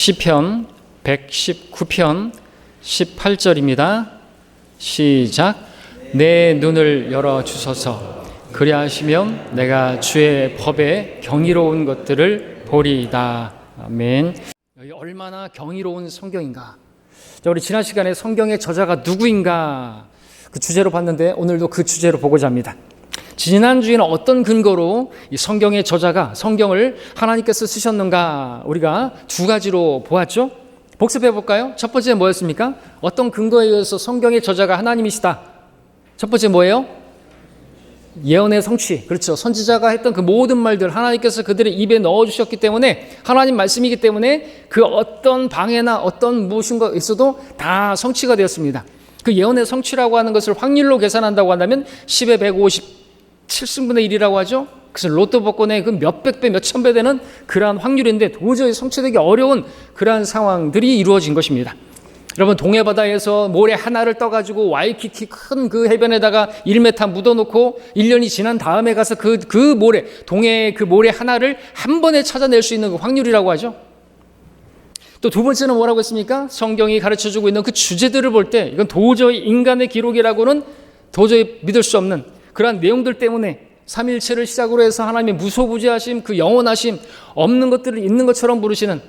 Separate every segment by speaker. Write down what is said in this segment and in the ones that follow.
Speaker 1: 시편 119편 18절입니다. 시작. 내 눈을 열어주소서. 그리하시면 내가 주의 법에 경이로운 것들을 보리이다. 아멘. 여기 얼마나 경이로운 성경인가. 자, 우리 지난 시간에 성경의 저자가 누구인가 그 주제로 봤는데 오늘도 그 주제로 보고자 합니다. 지난주에는 어떤 근거로 이 성경의 저자가 성경을 하나님께서 쓰셨는가 우리가 두 가지로 보았죠. 복습해 볼까요? 첫 번째 뭐였습니까? 어떤 근거에 의해서 성경의 저자가 하나님이시다. 첫 번째 뭐예요? 예언의 성취. 그렇죠. 선지자가 했던 그 모든 말들 하나님께서 그들의 입에 넣어주셨기 때문에 하나님 말씀이기 때문에 그 어떤 방해나 어떤 무엇인가 있어도 다 성취가 되었습니다. 그 예언의 성취라고 하는 것을 확률로 계산한다고 한다면 10에 157승분의 1이라고 하죠. 그래서 로또 복권의 그 몇백 배, 몇천 배 되는 그러한 확률인데 도저히 성취되기 어려운 그러한 상황들이 이루어진 것입니다. 여러분, 동해바다에서 모래 하나를 떠가지고 와이키키 큰 그 해변에다가 1m 묻어놓고 1년이 지난 다음에 가서 그 모래, 동해의 그 모래 하나를 한 번에 찾아낼 수 있는 그 확률이라고 하죠. 또 두 번째는 뭐라고 했습니까? 성경이 가르쳐주고 있는 그 주제들을 볼 때 이건 도저히 인간의 기록이라고는 도저히 믿을 수 없는 그러한 내용들 때문에 삼일체를 시작으로 해서 하나님의 무소부지하심, 그 영원하심, 없는 것들을 있는 것처럼 부르시는,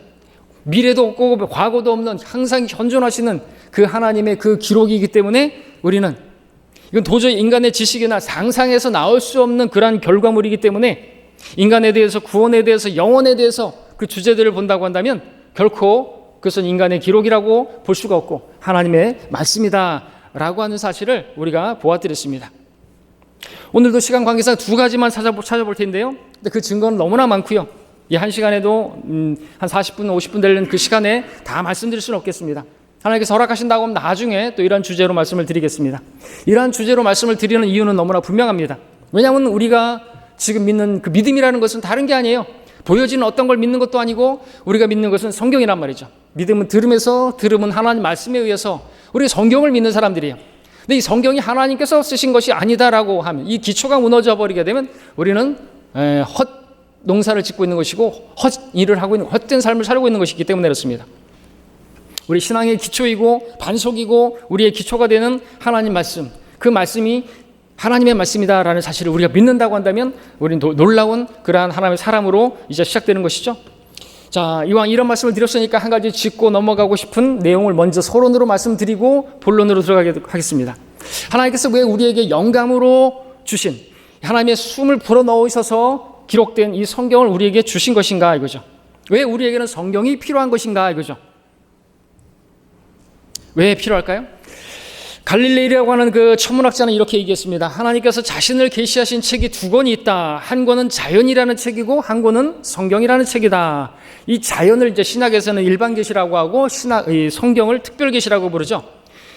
Speaker 1: 미래도 없고 과거도 없는 항상 현존하시는 그 하나님의 그 기록이기 때문에 우리는 이건 도저히 인간의 지식이나 상상에서 나올 수 없는 그러한 결과물이기 때문에 인간에 대해서, 구원에 대해서, 영원에 대해서 그 주제들을 본다고 한다면 결코 그것은 인간의 기록이라고 볼 수가 없고 하나님의 말씀이다라고 하는 사실을 우리가 보아드렸습니다. 오늘도 시간 관계상 두 가지만 찾아볼 텐데요. 근데 그 증거는 너무나 많고요. 이 한 시간에도 한 40분, 50분 되는 그 시간에 다 말씀드릴 수는 없겠습니다. 하나님께서 허락하신다고 하면 나중에 또 이러한 주제로 말씀을 드리겠습니다. 이러한 주제로 말씀을 드리는 이유는 너무나 분명합니다. 왜냐하면 우리가 지금 믿는 그 믿음이라는 것은 다른 게 아니에요. 보여지는 어떤 걸 믿는 것도 아니고 우리가 믿는 것은 성경이란 말이죠. 믿음은 들음에서, 들음은 하나님 말씀에 의해서 우리가 성경을 믿는 사람들이에요. 근데 이 성경이 하나님께서 쓰신 것이 아니다라고 하면, 이 기초가 무너져 버리게 되면 우리는 헛 농사를 짓고 있는 것이고 헛 일을 하고 있는, 헛된 삶을 살고 있는 것이기 때문에 그렇습니다. 우리 신앙의 기초이고 반석이고 우리의 기초가 되는 하나님 말씀, 그 말씀이 하나님의 말씀이다라는 사실을 우리가 믿는다고 한다면 우리는 놀라운 그러한 하나님의 사람으로 이제 시작되는 것이죠. 자, 이왕 이런 말씀을 드렸으니까 한 가지 짚고 넘어가고 싶은 내용을 먼저 서론으로 말씀드리고 본론으로 들어가도록 하겠습니다. 하나님께서 왜 우리에게 영감으로 주신, 하나님의 숨을 불어넣으셔서 기록된 이 성경을 우리에게 주신 것인가 이거죠. 왜 우리에게는 성경이 필요한 것인가 이거죠. 왜 필요할까요? 갈릴레이라고 하는 그 천문학자는 이렇게 얘기했습니다. 하나님께서 자신을 계시하신 책이 두 권이 있다. 한 권은 자연이라는 책이고 한 권은 성경이라는 책이다. 이 자연을 이제 신학에서는 일반 계시라고 하고 이 성경을 특별 계시라고 부르죠.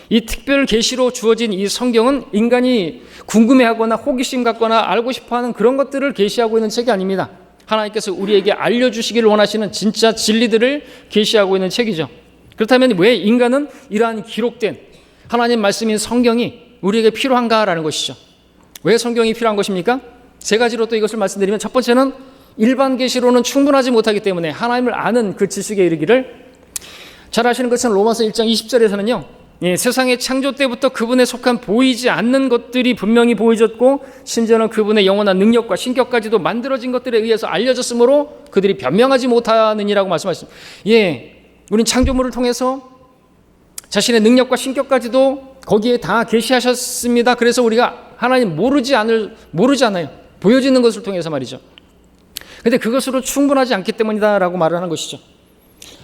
Speaker 1: 이 특별 계시로 주어진 이 성경은 인간이 궁금해하거나 호기심 갖거나 알고 싶어하는 그런 것들을 계시하고 있는 책이 아닙니다. 하나님께서 우리에게 알려주시기를 원하시는 진짜 진리들을 계시하고 있는 책이죠. 그렇다면 왜 인간은 이러한 기록된 하나님 말씀인 성경이 우리에게 필요한가라는 것이죠. 왜 성경이 필요한 것입니까? 세 가지로 또 이것을 말씀드리면, 첫 번째는 일반 계시로는 충분하지 못하기 때문에 하나님을 아는 그 지식에 이르기를, 잘 아시는 것처럼 로마서 1장 20절에서는요 세상의 창조 때부터 그분에 속한 보이지 않는 것들이 분명히 보여졌고 심지어는 그분의 영원한 능력과 신격까지도 만들어진 것들에 의해서 알려졌으므로 그들이 변명하지 못하느니라고 말씀하셨습니다. 우린 창조물을 통해서 자신의 능력과 신격까지도 거기에 다 계시하셨습니다. 그래서 우리가 하나님 모르지 않아요. 보여지는 것을 통해서 말이죠. 그런데 그것으로 충분하지 않기 때문이다라고 말을 하는 것이죠.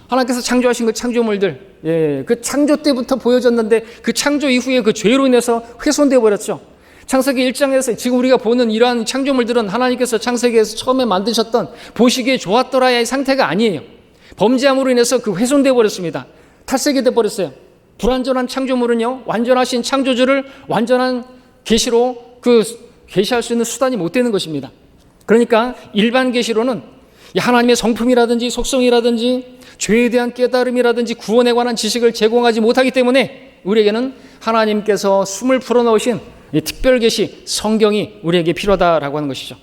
Speaker 1: 하나님께서 창조하신 그 창조물들, 그 창조 때부터 보여졌는데 그 창조 이후에 그 죄로 인해서 훼손되어 버렸죠. 창세기 1장에서 지금 우리가 보는 이러한 창조물들은 하나님께서 창세기에서 처음에 만드셨던 보시기에 좋았더라의 상태가 아니에요. 범죄함으로 인해서 그 훼손되어 버렸습니다. 탈색이 되어 버렸어요. 불완전한 창조물은요, 완전하신 창조주를 완전한 계시로 그 계시할 수 있는 수단이 못 되는 것입니다. 그러니까 일반 계시로는 하나님의 성품이라든지 속성이라든지 죄에 대한 깨달음이라든지 구원에 관한 지식을 제공하지 못하기 때문에 우리에게는 하나님께서 숨을 불어넣으신 이 특별 계시 성경이 우리에게 필요하다라고 하는 것이죠.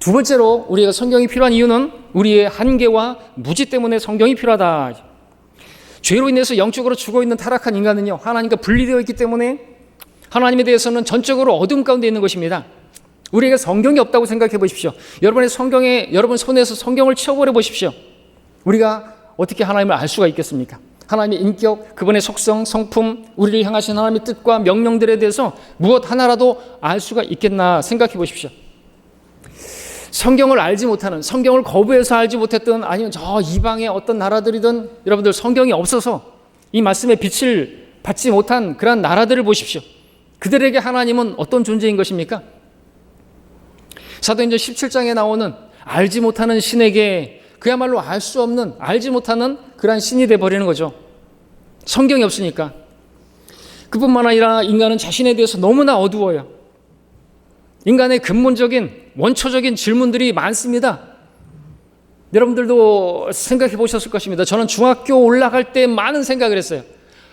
Speaker 1: 두 번째로 우리가 성경이 필요한 이유는 우리의 한계와 무지 때문에 성경이 필요하다. 죄로 인해서 영적으로 죽어있는 타락한 인간은요, 하나님과 분리되어 있기 때문에 하나님에 대해서는 전적으로 어둠 가운데 있는 것입니다. 우리에게 성경이 없다고 생각해 보십시오. 여러분 손에서 성경을 치워버려 보십시오. 우리가 어떻게 하나님을 알 수가 있겠습니까? 하나님의 인격, 그분의 속성, 성품, 우리를 향하신 하나님의 뜻과 명령들에 대해서 무엇 하나라도 알 수가 있겠나 생각해 보십시오. 성경을 알지 못하는, 성경을 거부해서 알지 못했던, 아니면 저 이방의 어떤 나라들이든 여러분들 성경이 없어서 이 말씀의 빛을 받지 못한 그런 나라들을 보십시오. 그들에게 하나님은 어떤 존재인 것입니까? 사도행전 17장에 나오는 알지 못하는 신에게 그야말로 알 수 없는, 알지 못하는 그러한 신이 되어버리는 거죠. 성경이 없으니까. 그뿐만 아니라 인간은 자신에 대해서 너무나 어두워요. 인간의 근본적인 원초적인 질문들이 많습니다. 여러분들도 생각해 보셨을 것입니다. 저는 중학교 올라갈 때 많은 생각을 했어요.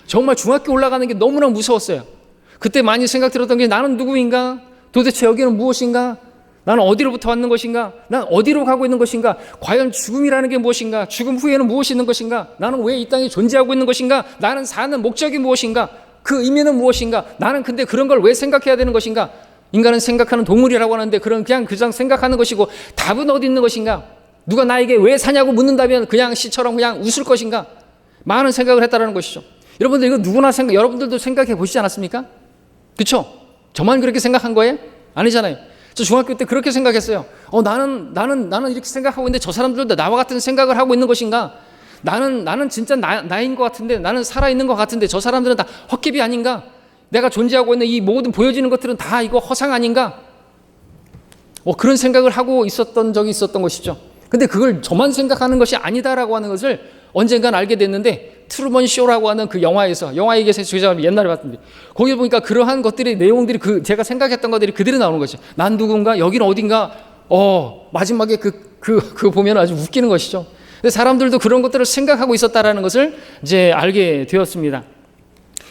Speaker 1: 정말 중학교 올라가는 게 너무나 무서웠어요. 그때 많이 생각 들었던 게 나는 누구인가? 도대체 여기는 무엇인가? 나는 어디로부터 왔는 것인가? 난 어디로 가고 있는 것인가? 과연 죽음이라는 게 무엇인가? 죽음 후에는 무엇이 있는 것인가? 나는 왜 이 땅에 존재하고 있는 것인가? 나는 사는 목적이 무엇인가? 그 의미는 무엇인가? 나는 근데 그런 걸 왜 생각해야 되는 것인가? 인간은 생각하는 동물이라고 하는데 그냥 생각하는 것이고 답은 어디 있는 것인가? 누가 나에게 왜 사냐고 묻는다면 그냥 시처럼 그냥 웃을 것인가? 많은 생각을 했다라는 것이죠. 여러분들 이거 누구나 여러분들도 생각해 보시지 않았습니까? 그렇죠? 저만 그렇게 생각한 거예요? 아니잖아요. 저 중학교 때 그렇게 생각했어요. 나는 이렇게 생각하고 있는데 저 사람들도 나와 같은 생각을 하고 있는 것인가? 나는 진짜 나인 것 같은데, 나는 살아있는 것 같은데 저 사람들은 다 헛개비 아닌가? 내가 존재하고 있는 이 모든 보여지는 것들은 다 이거 허상 아닌가? 그런 생각을 하고 있었던 적이 있었던 것이죠. 근데 그걸 저만 생각하는 것이 아니다라고 하는 것을 언젠간 알게 됐는데, 트루먼 쇼라고 하는 그 영화에 계세요. 제가 옛날에 봤는데 거기 보니까 그러한 것들의 내용들이 제가 생각했던 것들이 그대로 나오는 거죠. 난 누군가, 여기는 어딘가. 마지막에 그 보면 아주 웃기는 것이죠. 근데 사람들도 그런 것들을 생각하고 있었다라는 것을 이제 알게 되었습니다.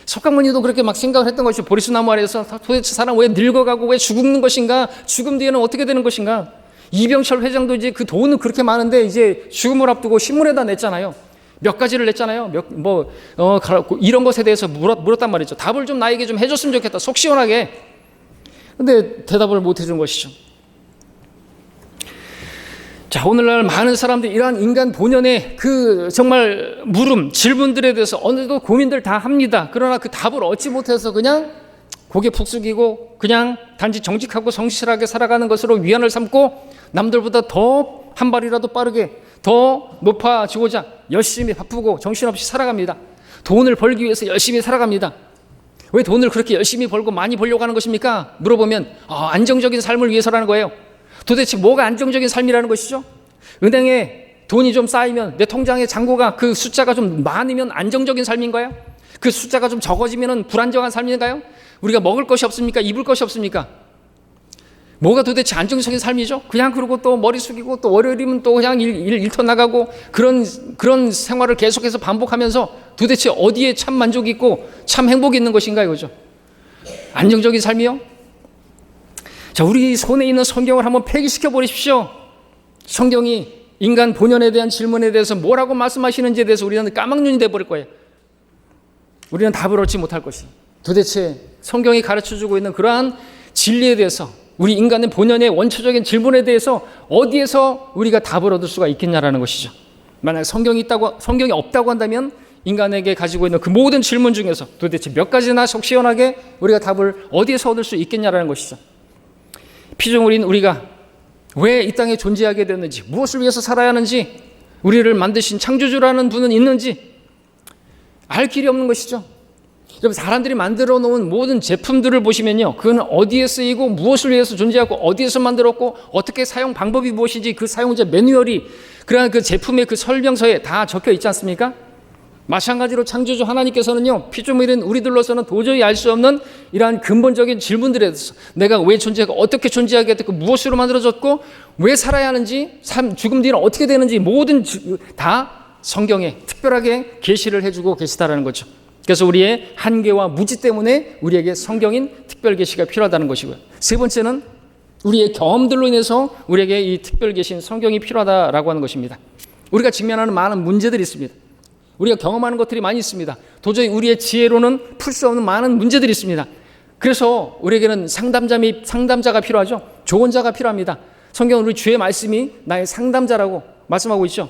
Speaker 1: 석가모니도 그렇게 막 생각을 했던 것이죠. 보리수나무 아래에서 도대체 사람 왜 늙어가고 왜 죽는 것인가? 죽음 뒤에는 어떻게 되는 것인가? 이병철 회장도 이제 그 돈은 그렇게 많은데 이제 죽음을 앞두고 신문에다 냈잖아요. 몇 가지를 냈잖아요. 이런 것에 대해서 물었단 말이죠. 답을 좀 나에게 좀 해줬으면 좋겠다. 속 시원하게. 근데 대답을 못 해준 것이죠. 자, 오늘날 많은 사람들이 이러한 인간 본연의 그 정말 질문들에 대해서 어느 정도 고민들 다 합니다. 그러나 그 답을 얻지 못해서 그냥 고개 푹 숙이고 그냥 단지 정직하고 성실하게 살아가는 것으로 위안을 삼고 남들보다 더 한 발이라도 빠르게 더 높아지고자 열심히 바쁘고 정신없이 살아갑니다. 돈을 벌기 위해서 열심히 살아갑니다. 왜 돈을 그렇게 열심히 벌고 많이 벌려고 하는 것입니까? 물어보면 안정적인 삶을 위해서라는 거예요. 도대체 뭐가 안정적인 삶이라는 것이죠? 은행에 돈이 좀 쌓이면, 내 통장에 잔고가 그 숫자가 좀 많으면 안정적인 삶인가요? 그 숫자가 좀 적어지면 불안정한 삶인가요? 우리가 먹을 것이 없습니까? 입을 것이 없습니까? 뭐가 도대체 안정적인 삶이죠? 그냥 그러고 또 머리 숙이고 또 월요일이면 또 그냥 일터 나가고 그런 생활을 계속해서 반복하면서 도대체 어디에 참 만족이 있고 참 행복이 있는 것인가 이거죠. 안정적인 삶이요? 자, 우리 손에 있는 성경을 한번 폐기시켜 버리십시오. 성경이 인간 본연에 대한 질문에 대해서 뭐라고 말씀하시는지에 대해서 우리는 까막눈이 돼버릴 거예요. 우리는 답을 얻지 못할 것이. 도대체 성경이 가르쳐주고 있는 그러한 진리에 대해서, 우리 인간의 본연의 원초적인 질문에 대해서 어디에서 우리가 답을 얻을 수가 있겠냐라는 것이죠. 만약 성경이 없다고 한다면 인간에게 가지고 있는 그 모든 질문 중에서 도대체 몇 가지나 속 시원하게 우리가 답을 어디에서 얻을 수 있겠냐라는 것이죠. 피조물인 우리가 왜 이 땅에 존재하게 됐는지, 무엇을 위해서 살아야 하는지, 우리를 만드신 창조주라는 분은 있는지 알 길이 없는 것이죠. 여러분, 사람들이 만들어 놓은 모든 제품들을 보시면요, 그건 어디에 쓰이고 무엇을 위해서 존재하고 어디에서 만들었고 어떻게 사용 방법이 무엇인지 그 사용자 매뉴얼이, 그러한 그 제품의 그 설명서에 다 적혀 있지 않습니까? 마찬가지로 창조주 하나님께서는요, 피조물인 우리들로서는 도저히 알 수 없는 이러한 근본적인 질문들에 대해서, 내가 왜 존재하고 어떻게 존재하게 됐고 무엇으로 만들어졌고 왜 살아야 하는지, 죽음 뒤에는 어떻게 되는지 모든 다 성경에 특별하게 계시를 해주고 계시다라는 거죠. 그래서 우리의 한계와 무지 때문에 우리에게 성경인 특별 계시가 필요하다는 것이고요. 세 번째는 우리의 경험들로 인해서 우리에게 이 특별 계신 성경이 필요하다라고 하는 것입니다. 우리가 직면하는 많은 문제들이 있습니다. 우리가 경험하는 것들이 많이 있습니다. 도저히 우리의 지혜로는 풀 수 없는 많은 문제들이 있습니다. 그래서 우리에게는 상담자가 필요하죠. 조언자가 필요합니다. 성경은 우리 주의 말씀이 나의 상담자라고 말씀하고 있죠.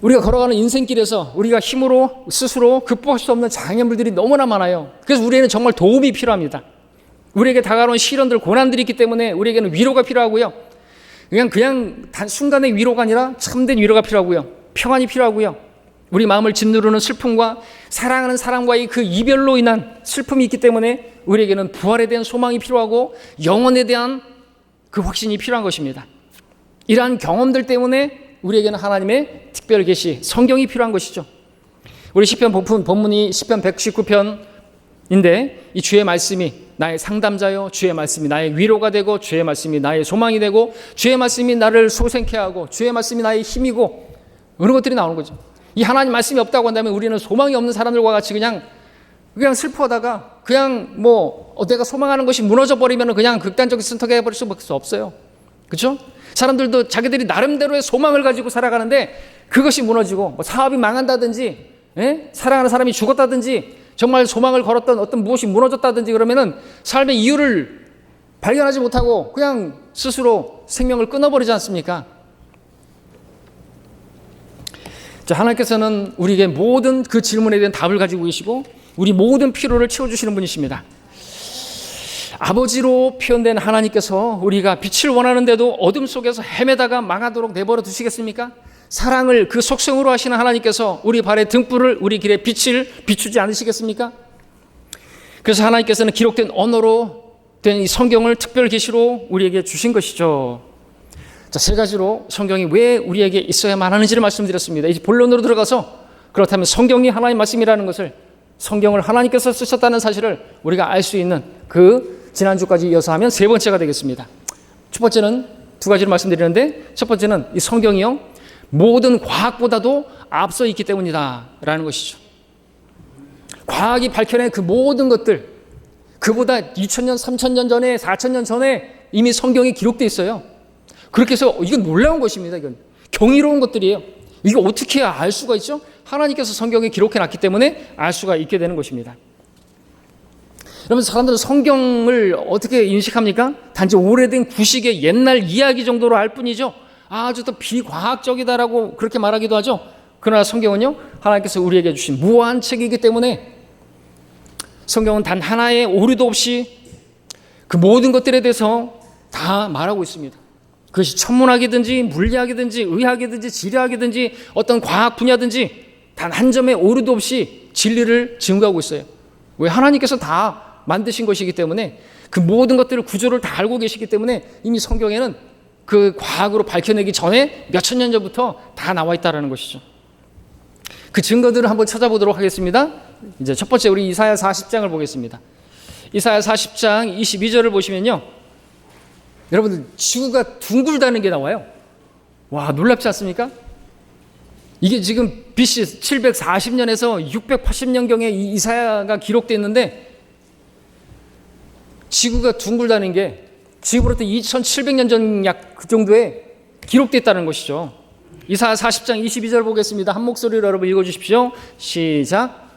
Speaker 1: 우리가 걸어가는 인생길에서 우리가 힘으로 스스로 극복할 수 없는 장애물들이 너무나 많아요. 그래서 우리에게는 정말 도움이 필요합니다. 우리에게 다가오는 시련들, 고난들이 있기 때문에 우리에게는 위로가 필요하고요. 그냥 단 순간의 위로가 아니라 참된 위로가 필요하고요. 평안이 필요하고요. 우리 마음을 짓누르는 슬픔과 사랑하는 사람과의 그 이별로 인한 슬픔이 있기 때문에 우리에게는 부활에 대한 소망이 필요하고 영혼에 대한 그 확신이 필요한 것입니다. 이러한 경험들 때문에 우리에게는 하나님의 특별 계시, 성경이 필요한 것이죠. 우리 시편 본문이 시편 119편인데 이 주의 말씀이 나의 상담자요, 주의 말씀이 나의 위로가 되고, 주의 말씀이 나의 소망이 되고, 주의 말씀이 나를 소생케 하고, 주의 말씀이 나의 힘이고, 그런 것들이 나오는 거죠. 이 하나님 말씀이 없다고 한다면 우리는 소망이 없는 사람들과 같이 그냥 슬퍼하다가 내가 소망하는 것이 무너져 버리면 그냥 극단적인 선택해 버릴 수밖에 없어요. 그렇죠? 사람들도 자기들이 나름대로의 소망을 가지고 살아가는데 그것이 무너지고 사업이 망한다든지, 사랑하는 사람이 죽었다든지, 정말 소망을 걸었던 어떤 무엇이 무너졌다든지 그러면은 삶의 이유를 발견하지 못하고 그냥 스스로 생명을 끊어버리지 않습니까? 자, 하나님께서는 우리에게 모든 그 질문에 대한 답을 가지고 계시고 우리 모든 필요를 채워주시는 분이십니다. 아버지로 표현된 하나님께서 우리가 빛을 원하는데도 어둠 속에서 헤매다가 망하도록 내버려 두시겠습니까? 사랑을 그 속성으로 하시는 하나님께서 우리 발의 등불을, 우리 길의 빛을 비추지 않으시겠습니까? 그래서 하나님께서는 기록된 언어로 된 이 성경을 특별 계시로 우리에게 주신 것이죠. 자, 세 가지로 성경이 왜 우리에게 있어야만 하는지를 말씀드렸습니다. 이제 본론으로 들어가서 그렇다면 성경이 하나님 말씀이라는 것을, 성경을 하나님께서 쓰셨다는 사실을 우리가 알 수 있는 그 지난주까지 이어서 하면 세 번째가 되겠습니다. 첫 번째는 두 가지를 말씀드리는데, 첫 번째는 이 성경이요 모든 과학보다도 앞서 있기 때문이다 라는 것이죠. 과학이 밝혀낸 그 모든 것들, 그보다 2000년, 3000년 전에, 4000년 전에 이미 성경이 기록되어 있어요. 그렇게 해서 이건 놀라운 것입니다. 이건 경이로운 것들이에요. 이거 어떻게 해야 알 수가 있죠? 하나님께서 성경에 기록해 놨기 때문에 알 수가 있게 되는 것입니다. 여러분, 사람들은 성경을 어떻게 인식합니까? 단지 오래된 구식의 옛날 이야기 정도로 알 뿐이죠. 아주 더 비과학적이다라고 그렇게 말하기도 하죠. 그러나 성경은요, 하나님께서 우리에게 주신 무한 책이기 때문에 성경은 단 하나의 오류도 없이 그 모든 것들에 대해서 다 말하고 있습니다. 그것이 천문학이든지 물리학이든지 의학이든지 지리학이든지 어떤 과학 분야든지 단 한 점의 오류도 없이 진리를 증거하고 있어요. 왜? 하나님께서 다 만드신 것이기 때문에, 그 모든 것들을 구조를 다 알고 계시기 때문에 이미 성경에는 그 과학으로 밝혀내기 전에 몇천 년 전부터 다 나와 있다는 것이죠. 그 증거들을 한번 찾아보도록 하겠습니다. 이제 첫 번째 우리 이사야 40장을 보겠습니다. 이사야 40장 22절을 보시면요, 여러분들 지구가 둥글다는 게 나와요. 와, 놀랍지 않습니까? 이게 지금 BC 740년에서 680년경에 이 이사야가 기록되어 있는데, 지구가 둥글다는 게 지금으로부터 2700년 전 약 그 정도에 기록됐다는 것이죠. 이사야 40장 22절 보겠습니다. 한 목소리로 여러분 읽어주십시오. 시작.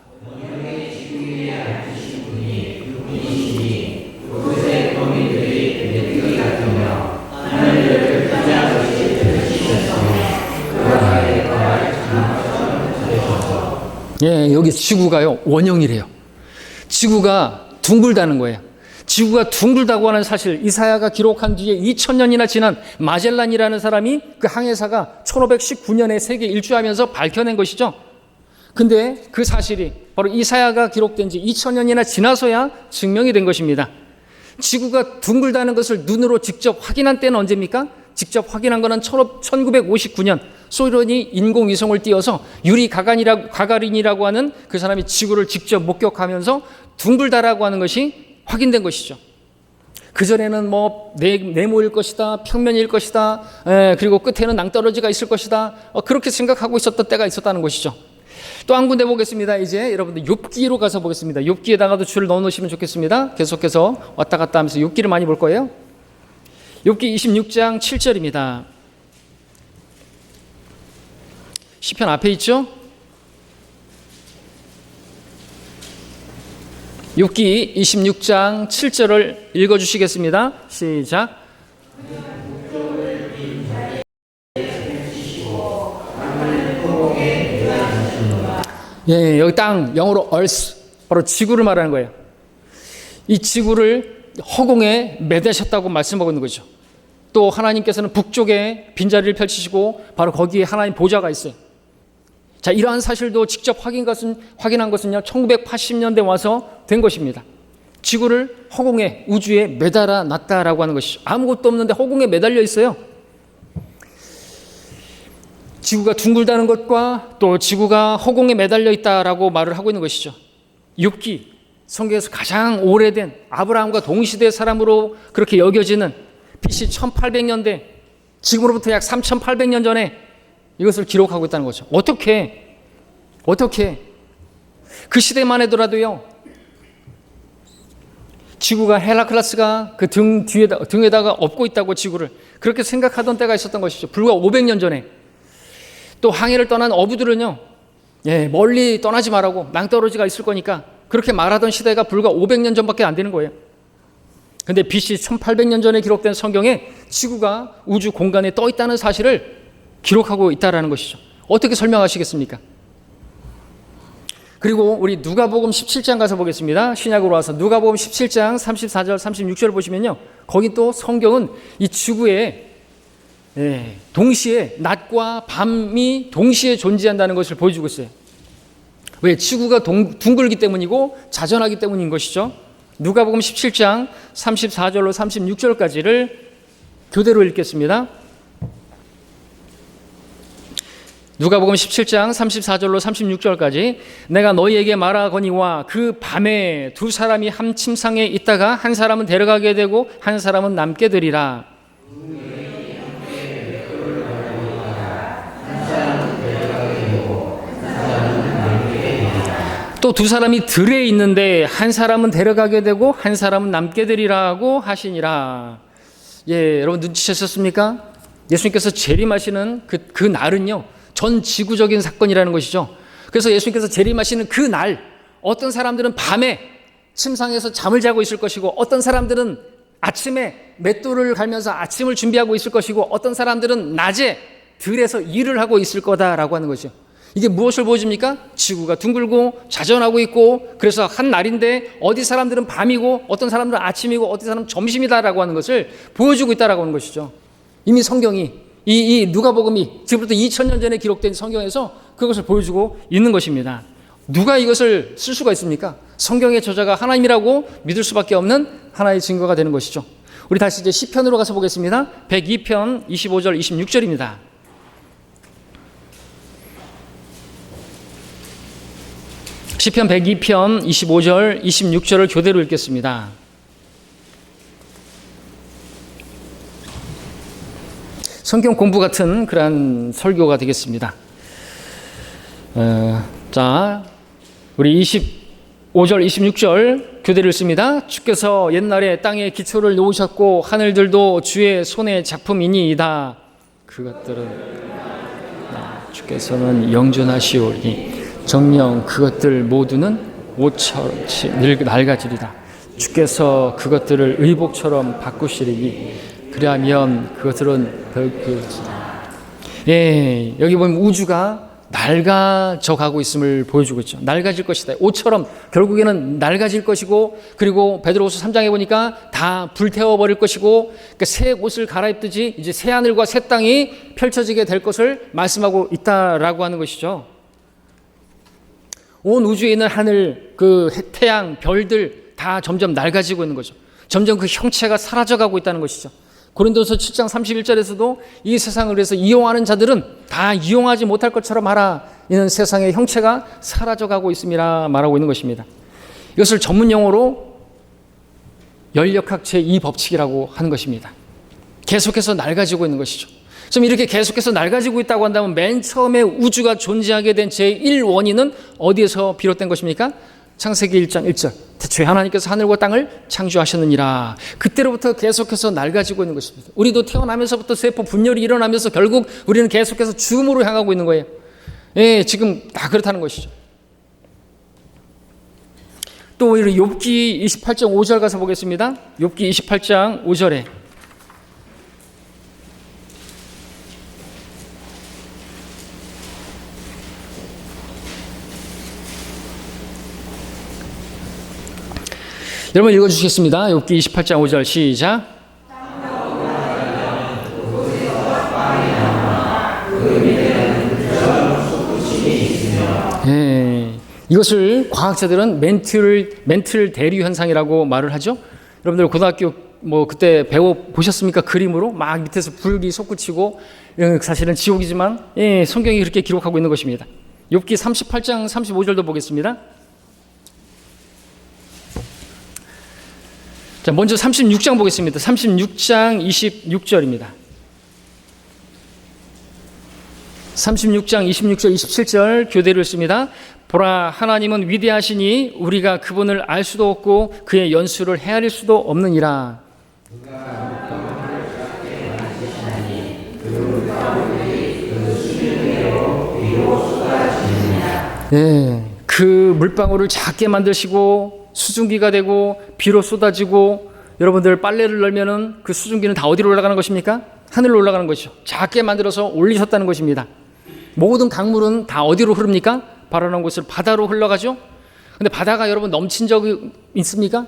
Speaker 1: 예, 여기 지구가요 원형이래요. 지구가 둥글다는 거예요. 지구가 둥글다고 하는 사실, 이사야가 기록한 뒤에 2000년이나 지난 마젤란이라는 사람이, 그 항해사가 1519년에 세계 일주하면서 밝혀낸 것이죠. 근데 그 사실이 바로 이사야가 기록된 지 2000년이나 지나서야 증명이 된 것입니다. 지구가 둥글다는 것을 눈으로 직접 확인한 때는 언제입니까? 직접 확인한 것은 1959년 소련이 인공위성을 띄워서 유리 가가린이라고 하는 그 사람이 지구를 직접 목격하면서 둥글다라고 하는 것이 확인된 것이죠. 그전에는 네모일 것이다, 평면일 것이다, 그리고 끝에는 낭떠러지가 있을 것이다, 그렇게 생각하고 있었던 때가 있었다는 것이죠. 또 한 군데 보겠습니다. 이제 여러분들 욥기로 가서 보겠습니다. 욥기에다가도 줄을 넣어 놓으시면 좋겠습니다. 계속해서 왔다 갔다 하면서 욥기를 많이 볼 거예요. 욥기 26장 7절입니다. 시편 앞에 있죠? 욥기 26장 7절을 읽어주시겠습니다. 시작. 예, 여기 땅, 영어로 earth, 바로 지구를 말하는 거예요. 이 지구를 허공에 매대셨다고 말씀하고 있는 거죠. 또 하나님께서는 북쪽에 빈자리를 펼치시고 바로 거기에 하나님 보좌가 있어요. 자, 이러한 사실도 직접 확인한 것은요, 1980년대 와서 된 것입니다. 지구를 허공에, 우주에 매달아 놨다라고 하는 것이죠. 아무것도 없는데 허공에 매달려 있어요. 지구가 둥글다는 것과 또 지구가 허공에 매달려 있다라고 말을 하고 있는 것이죠. 욥기, 성경에서 가장 오래된 아브라함과 동시대 사람으로 그렇게 여겨지는 BC 1800년대, 지금으로부터 약 3800년 전에 이것을 기록하고 있다는 거죠. 어떻게 그 시대만 해더라도요, 지구가 헬라클라스가 그 등에다가 업고 있다고 지구를 그렇게 생각하던 때가 있었던 것이죠. 불과 500년 전에. 또 항해를 떠난 어부들은요, 멀리 떠나지 말라고, 낭떠러지가 있을 거니까 그렇게 말하던 시대가 불과 500년 전밖에 안 되는 거예요. 근데 BC 1800년 전에 기록된 성경에 지구가 우주 공간에 떠 있다는 사실을 기록하고 있다는 것이죠. 어떻게 설명하시겠습니까? 그리고 우리 누가복음 17장 가서 보겠습니다. 신약으로 와서 누가복음 17장 34절 36절을 보시면요, 거기 또 성경은 이 지구에 동시에 낮과 밤이 동시에 존재한다는 것을 보여주고 있어요. 왜? 지구가 둥글기 때문이고 자전하기 때문인 것이죠. 누가복음 17장 34절로 36절까지를 교대로 읽겠습니다. 누가복음 17장 34절로 36절까지 내가 너희에게 말하거니와 그 밤에 두 사람이 한 침상에 있다가 한 사람은 데려가게 되고 한 사람은 남게 되리라. 또 두 사람이 들에 있는데 한 사람은 데려가게 되고 한 사람은 남게 되리라고 하시니라. 여러분 눈치채셨습니까? 예수님께서 재림하시는 그 날은요, 전 지구적인 사건이라는 것이죠. 그래서 예수님께서 재림하시는 그 날, 어떤 사람들은 밤에 침상에서 잠을 자고 있을 것이고, 어떤 사람들은 아침에 맷돌을 갈면서 아침을 준비하고 있을 것이고, 어떤 사람들은 낮에 들에서 일을 하고 있을 거다라고 하는 거죠. 이게 무엇을 보여줍니까? 지구가 둥글고 자전하고 있고, 그래서 한 날인데 어디 사람들은 밤이고 어떤 사람들은 아침이고 어떤 사람은 점심이다라고 하는 것을 보여주고 있다라고 하는 것이죠. 이미 성경이 이 누가복음이 지금부터 2000년 전에 기록된 성경에서 그것을 보여주고 있는 것입니다. 누가 이것을 쓸 수가 있습니까? 성경의 저자가 하나님이라고 믿을 수밖에 없는 하나의 증거가 되는 것이죠. 우리 다시 이제 시편으로 가서 보겠습니다. 102편 25절 26절입니다. 시편 102편 25절 26절을 교대로 읽겠습니다. 성경 공부 같은 그러한 설교가 되겠습니다. 자, 우리 25절 26절 교대를 씁니다. 주께서 옛날에 땅에 기초를 놓으셨고 하늘들도 주의 손의 작품이니이다. 그것들은 주께서는 영존하시오니 정녕 그것들 모두는 옷처럼 낡아지리라. 주께서 그것들을 의복처럼 바꾸시리니 그리하면 그것들은 덜그지라. 여기 보면 우주가 낡아져 가고 있음을 보여주고 있죠. 낡아질 것이다. 옷처럼 결국에는 낡아질 것이고, 그리고 베드로후서 3장에 보니까 다 불태워버릴 것이고, 그러니까 새 옷을 갈아입듯이 이제 새 하늘과 새 땅이 펼쳐지게 될 것을 말씀하고 있다라고 하는 것이죠. 온 우주에 있는 하늘, 그 태양, 별들 다 점점 낡아지고 있는 거죠. 점점 그 형체가 사라져가고 있다는 것이죠. 고린도서 7장 31절에서도 이 세상을 위해서 이용하는 자들은 다 이용하지 못할 것처럼 하라. 이는 세상의 형체가 사라져가고 있음이라 말하고 있는 것입니다. 이것을 전문 용어로 연력학 제2법칙이라고 하는 것입니다. 계속해서 낡아지고 있는 것이죠. 좀 이렇게 계속해서 낡아지고 있다고 한다면 맨 처음에 우주가 존재하게 된 제1원인은 어디에서 비롯된 것입니까? 창세기 1장 1절. 태초에 하나님께서 하늘과 땅을 창조하셨느니라. 그때로부터 계속해서 낡아지고 있는 것입니다. 우리도 태어나면서부터 세포 분열이 일어나면서 결국 우리는 계속해서 죽음으로 향하고 있는 거예요. 예, 지금 다 그렇다는 것이죠. 또 욥기 28장 5절 가서 보겠습니다. 욥기 28장 5절에 여러분 읽어주시겠습니다. 욥기 28장 5절 시작. 네, 이것을 과학자들은 멘틀 대류 현상이라고 말을 하죠. 여러분들 고등학교 그때 배워 보셨습니까? 그림으로 막 밑에서 불기 솟구치고, 사실은 지옥이지만 성경이 그렇게 기록하고 있는 것입니다. 욥기 38장 35절도 보겠습니다. 자, 먼저 36장 보겠습니다. 36장 26절입니다. 36장 26절 27절 교대로 읽습니다. 보라, 하나님은 위대하시니 우리가 그분을 알 수도 없고 그의 연수를 헤아릴 수도 없느니라. 네, 그 물방울을 작게 만드시고 수증기가 되고 비로 쏟아지고, 여러분들 빨래를 널면은 그 수증기는 다 어디로 올라가는 것입니까? 하늘로 올라가는 것이죠. 작게 만들어서 올리셨다는 것입니다. 모든 강물은 다 어디로 흐릅니까? 바라는 곳을 바다로 흘러가죠. 근데 바다가 여러분 넘친 적이 있습니까?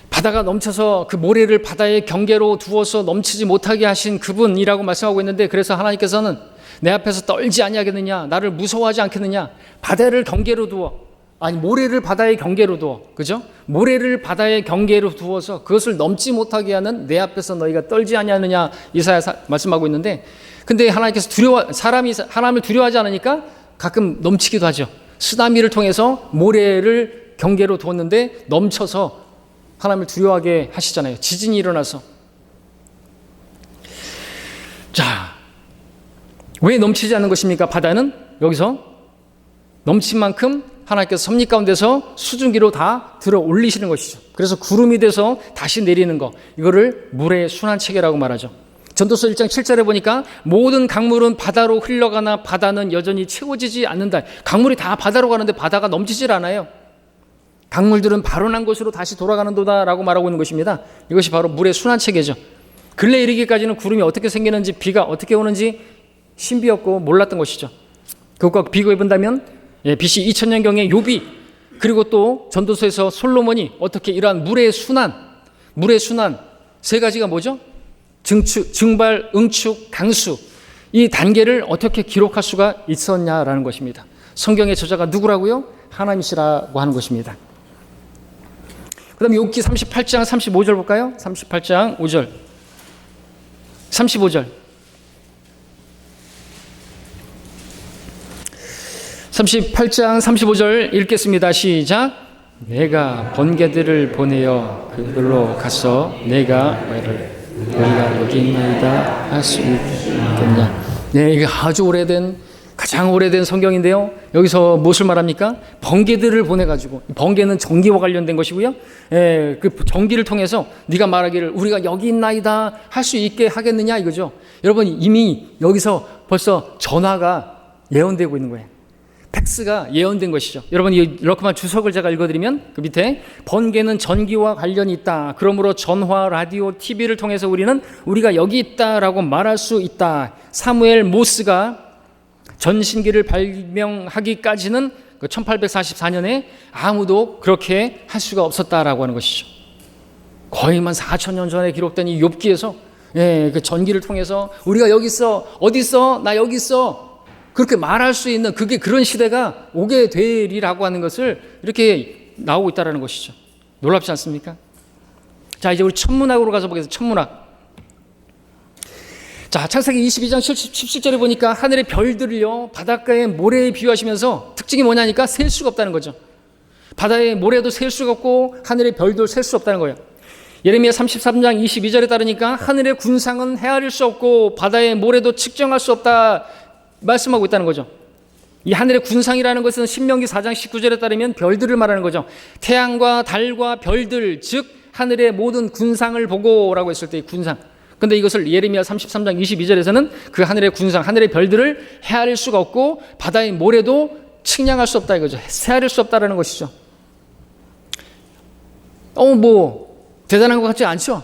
Speaker 1: 바다가 넘쳐서 그 모래를 바다의 경계로 두어서 넘치지 못하게 하신 그분이라고 말씀하고 있는데, 그래서 하나님께서는 내 앞에서 떨지 아니하겠느냐, 나를 무서워하지 않겠느냐, 바다를 경계로 두어, 모래를 바다의 경계로 두어, 그죠? 모래를 바다의 경계로 두어서 그것을 넘지 못하게 하는 내 앞에서 너희가 떨지 아니하느냐, 이사야 말씀하고 있는데, 근데 하나님께서 사람이 하나님을 두려워하지 않으니까 가끔 넘치기도 하죠. 쓰나미를 통해서 모래를 경계로 두었는데 넘쳐서 하나님을 두려워하게 하시잖아요. 지진이 일어나서. 자, 왜 넘치지 않는 것입니까? 바다는 여기서 넘친 만큼 하나님께서 섭리 가운데서 수증기로 다 들어 올리시는 것이죠. 그래서 구름이 돼서 다시 내리는 거, 이거를 물의 순환체계라고 말하죠. 전도서 1장 7절에 보니까 모든 강물은 바다로 흘러가나 바다는 여전히 채워지지 않는다. 강물이 다 바다로 가는데 바다가 넘치질 않아요. 강물들은 바로 난 곳으로 다시 돌아가는도다라고 말하고 있는 것입니다. 이것이 바로 물의 순환체계죠. 근래 이르기까지는 구름이 어떻게 생기는지, 비가 어떻게 오는지 신비였고 몰랐던 것이죠. 그것과 비교해 본다면 BC 2000년경에 욥이, 그리고 또 전도서에서 솔로몬이 어떻게 이러한 물의 순환 세 가지가 뭐죠? 증발, 응축, 강수, 이 단계를 어떻게 기록할 수가 있었냐라는 것입니다. 성경의 저자가 누구라고요? 하나님이시라고 하는 것입니다. 그 다음에 욥기 38장 35절 볼까요? 38장 5절 35절 38장 35절 읽겠습니다. 시작. 내가 번개들을 보내어 그들로 가서 내가 너희가 여기 있나이다 할 수 있겠냐. 네, 이게 아주 가장 오래된 성경인데요. 여기서 무엇을 말합니까? 번개들을 보내가지고, 번개는 전기와 관련된 것이고요. 그 전기를 통해서 네가 말하기를 우리가 여기 있나이다 할 수 있게 하겠느냐 이거죠. 여러분, 이미 여기서 벌써 전화가 예언되고 있는 거예요. 팩스가 예언된 것이죠. 여러분, 이렇게만 주석을 제가 읽어드리면 그 밑에 번개는 전기와 관련이 있다. 그러므로 전화, 라디오, TV를 통해서 우리가 여기 있다라고 말할 수 있다. 사무엘 모스가 전신기를 발명하기까지는 1844년에 아무도 그렇게 할 수가 없었다라고 하는 것이죠. 거의만 4,000년 전에 기록된 이 욥기에서 그 전기를 통해서 우리가 여기 있어, 어디 있어, 나 여기 있어, 그렇게 말할 수 있는 그런 시대가 오게 되리라고 하는 것을 이렇게 나오고 있다는 것이죠. 놀랍지 않습니까? 자, 이제 우리 천문학으로 가서 보겠습니다. 천문학. 자, 창세기 22장 17절에 보니까 하늘의 별들을요, 바닷가의 모래에 비유하시면서 특징이 뭐냐니까 셀 수가 없다는 거죠. 바다의 모래도 셀 수가 없고 하늘의 별도 셀 수 없다는 거예요. 예레미야 33장 22절에 따르니까 하늘의 군상은 헤아릴 수 없고 바다의 모래도 측정할 수 없다 말씀하고 있다는 거죠. 이 하늘의 군상이라는 것은 신명기 4장 19절에 따르면 별들을 말하는 거죠. 태양과 달과 별들, 즉 하늘의 모든 군상을 보고라고 했을 때의 군상. 근데 이것을 예레미야 33장 22절에서는 그 하늘의 군상, 하늘의 별들을 헤아릴 수가 없고 바다의 모래도 측량할 수 없다 이거죠. 헤아릴 수 없다라는 것이죠. 대단한 것 같지 않죠?